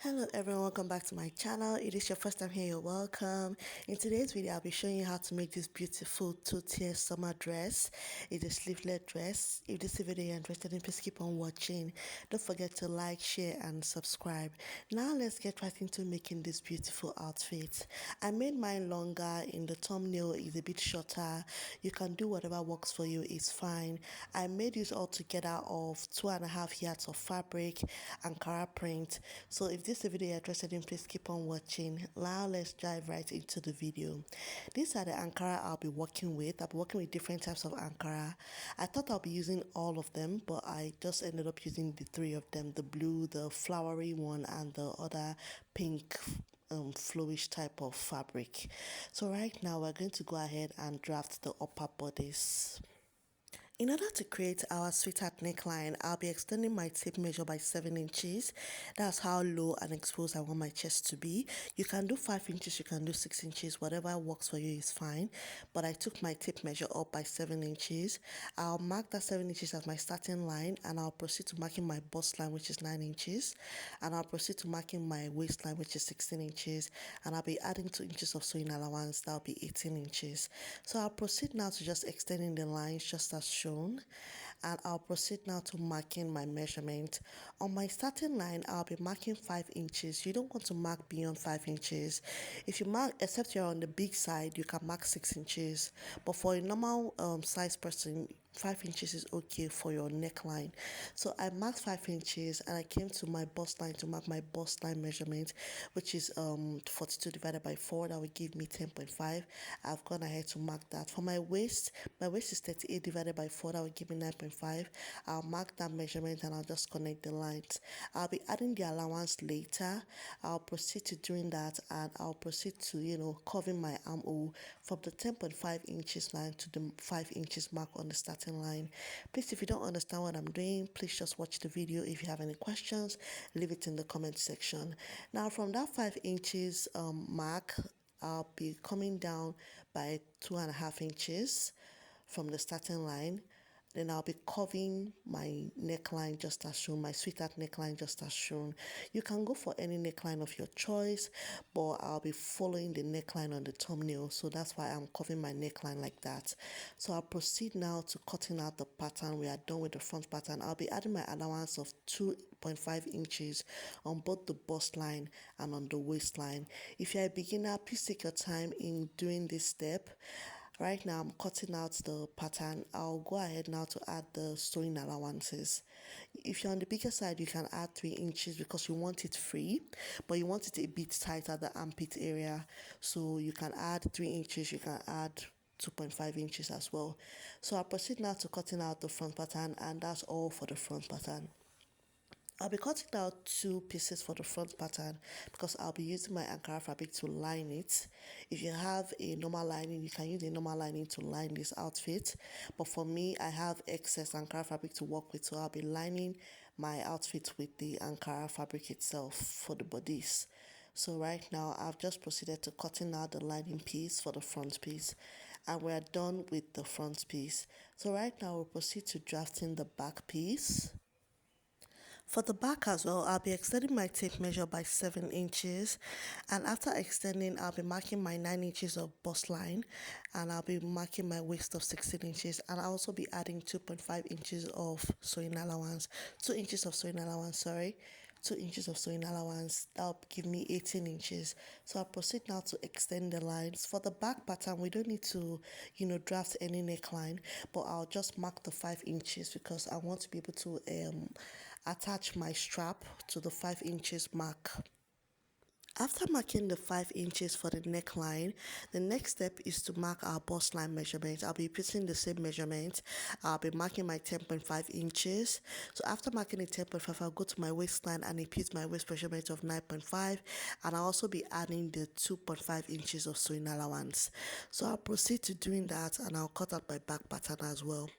Hello everyone, welcome back to my channel. It is your first time here, you're welcome. In today's video, I'll be showing you how to make this beautiful two-tier summer dress. It's a sleeveless dress. If this is a video you're interested in, please keep on watching. Don't forget to like, share and subscribe. Now let's get right into making this beautiful outfit. I made mine longer. In the thumbnail is a bit shorter. You can do whatever works for you, it's fine. I made this all together of 2.5 yards of fabric, Ankara print. So if this is a video you're interested in, please keep on watching. Now let's dive right into the video. These are the Ankara I'll be working with. I'll be working with different types of Ankara. I thought I'll be using all of them, but I just ended up using the three of them: the blue, the flowery one, and the other pink flowish type of fabric. So right now we're going to go ahead and draft the upper bodice. In order to create our sweetheart neckline, I'll be extending my tape measure by 7 inches. That's how low and exposed I want my chest to be. You can do 5 inches, you can do 6 inches, whatever works for you is fine. But I took my tape measure up by 7 inches. I'll mark that 7 inches as my starting line, and I'll proceed to marking my bust line, which is 9 inches. And I'll proceed to marking my waistline, which is 16 inches. And I'll be adding 2 inches of sewing allowance, that'll be 18 inches. So I'll proceed now to just extending the lines just as shown. And I'll proceed now to marking my measurement. On my starting line, I'll be marking 5 inches. You don't want to mark beyond 5 inches. If you mark, except you're on the big side, you can mark 6 inches. But for a normal size person, 5 inches is okay for your neckline. So I marked 5 inches and I came to my bust line to mark my bust line measurement, which is 42 divided by 4. That will give me 10.5. I've gone ahead to mark that. For my waist is 38 divided by 4. That will give me 9.5. I'll mark that measurement and I'll just connect the lines. I'll be adding the allowance later. I'll proceed to doing that, and I'll proceed to curving my armhole from the 10.5 inches line to the 5 inches mark on the starting line. Please, if you don't understand what I'm doing, please just watch the video. If you have any questions, leave it in the comment section. Now from that 5 inches mark, I'll be coming down by 2.5 inches from the starting line. Then I'll be curving my neckline just as shown, my sweetheart neckline just as shown. You can go for any neckline of your choice, but I'll be following the neckline on the thumbnail, so that's why I'm curving my neckline like that. So I'll proceed now to cutting out the pattern. We are done with the front pattern. I'll be adding my allowance of 2.5 inches on both the bust line and on the waistline. If you're a beginner, please take your time in doing this step. Right now I'm cutting out the pattern. I'll go ahead now to add the sewing allowances. If you're on the bigger side, you can add 3 inches because you want it free, but you want it a bit tight at the armpit area. So you can add 3 inches, you can add 2.5 inches as well. So I'll proceed now to cutting out the front pattern, and that's all for the front pattern. I'll be cutting out 2 pieces for the front pattern because I'll be using my Ankara fabric to line it. If you have a normal lining, you can use a normal lining to line this outfit. But for me, I have excess Ankara fabric to work with, so I'll be lining my outfit with the Ankara fabric itself for the bodice. So right now, I've just proceeded to cutting out the lining piece for the front piece, and we're done with the front piece. So right now, we'll proceed to drafting the back piece. For the back as well, I'll be extending my tape measure by 7 inches, and after extending, I'll be marking my 9 inches of bust line, and I'll be marking my waist of 16 inches, and I'll also be adding 2.5 inches of sewing allowance, 2 inches of sewing allowance, sorry. 2 inches of sewing allowance. That'll give me 18 inches. So I'll proceed now to extend the lines. For the back pattern, we don't need to draft any neckline, but I'll just mark the 5 inches because I want to be able to attach my strap to the 5 inches mark. After marking the 5 inches for the neckline, the next step is to mark our bust line measurement. I'll be repeating the same measurement. I'll be marking my 10.5 inches. So after marking the 10.5, I'll go to my waistline and repeat my waist measurement of 9.5, and I'll also be adding the 2.5 inches of sewing allowance. So I'll proceed to doing that, and I'll cut out my back pattern as well.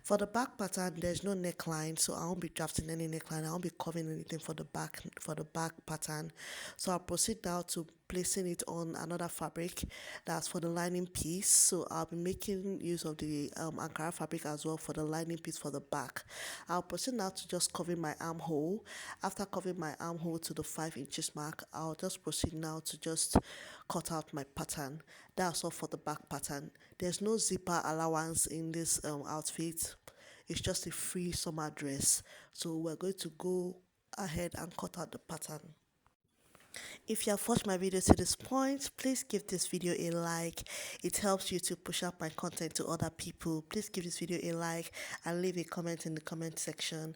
For the back pattern, there's no neckline, so I won't be drafting any neckline. I won't be covering anything for the back pattern. So I'll proceed proceed now to placing it on another fabric that's for the lining piece. So I'll be making use of the Ankara fabric as well for the lining piece for the back. I'll proceed now to just cover my armhole. After covering my armhole to the 5 inches mark, I'll just proceed now to just cut out my pattern. That's all for the back pattern. There's no zipper allowance in this outfit. It's just a free summer dress. So we're going to go ahead and cut out the pattern. If you have watched my video to this point, please give this video a like. It helps you to push out my content to other people. Please give this video a like and leave a comment in the comment section.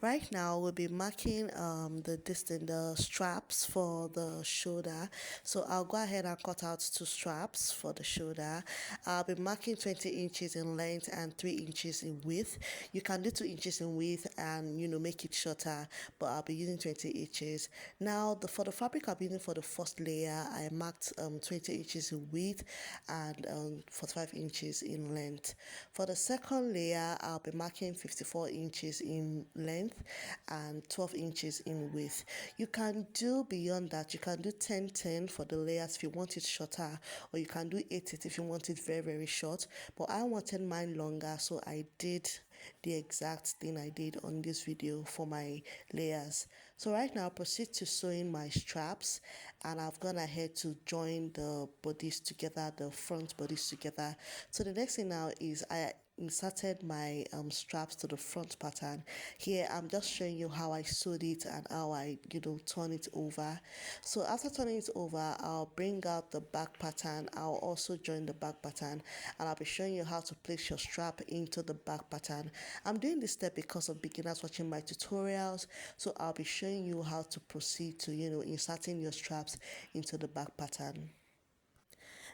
Right now, we'll be marking the straps for the shoulder. So I'll go ahead and cut out 2 straps for the shoulder. I'll be marking 20 inches in length and 3 inches in width. You can do 2 inches in width and make it shorter, but I'll be using 20 inches. Now for the fabric I'll be using for the first layer, I marked 20 inches in width and 45 inches in length. For the second layer, I'll be marking 54 inches in length and 12 inches in width. You can do beyond that. You can do 10-10 for the layers if you want it shorter, or you can do 8-8 if you want it very, very short. But I wanted mine longer, so I did the exact thing I did on this video for my layers. So right now I'll proceed to sewing my straps, and I've gone ahead to join the bodies together, the front bodies together. So the next thing now is I inserted my straps to the front pattern. Here I'm just showing you how I sewed it and how I turn it over. So after turning it over, I'll bring out the back pattern. I'll also join the back pattern, and I'll be showing you how to place your strap into the back pattern. I'm doing this step because of beginners watching my tutorials, so I'll be showing you how to proceed to inserting your straps into the back pattern.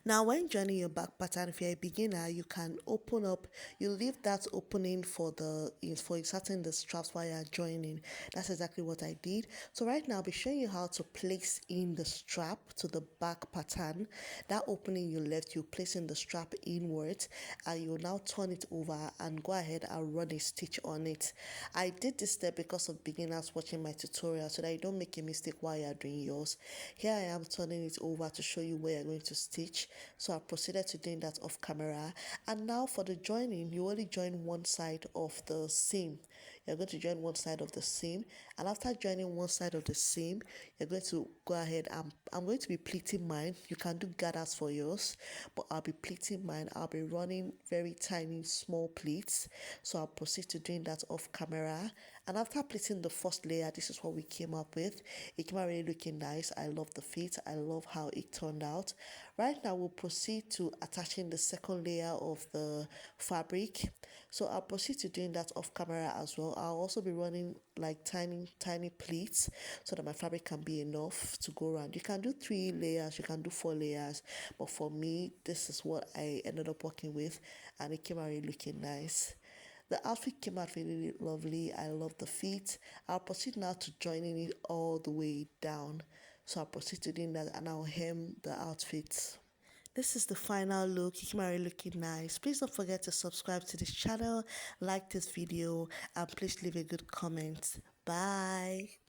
Now, when joining your back pattern, if you're a beginner, you can open up, you leave that opening for inserting the straps while you're joining. That's exactly what I did. So right now, I'll be showing you how to place in the strap to the back pattern. That opening you left, you place in the strap inwards, and you now turn it over and go ahead and run a stitch on it. I did this step because of beginners watching my tutorial, so that you don't make a mistake while you're doing yours. Here I am turning it over to show you where you're going to stitch. So I proceeded to doing that off camera. And now for the joining, you only join one side of the seam. You're going to join one side of the seam, and after joining one side of the seam, you're going to go ahead and I'm going to be pleating mine. You can do gathers for yours, but I'll be pleating mine. I'll be running very tiny small pleats. So I'll proceed to doing that off camera. And after pleating the first layer, this is what we came up with. It came out really looking nice. I love the fit. I love how it turned out. Right now we'll proceed to attaching the second layer of the fabric. So I'll proceed to doing that off camera as well. I'll also be running like tiny pleats so that my fabric can be enough to go around. You can do 3 layers, you can do 4 layers, but for me this is what I ended up working with, and it came out really looking nice. The outfit came out really lovely. I love the fit. I'll proceed now to joining it all the way down. So I'll proceed to doing that, and I'll hem the outfit. This is the final look. It came out really looking nice. Please don't forget to subscribe to this channel, like this video, and please leave a good comment. Bye.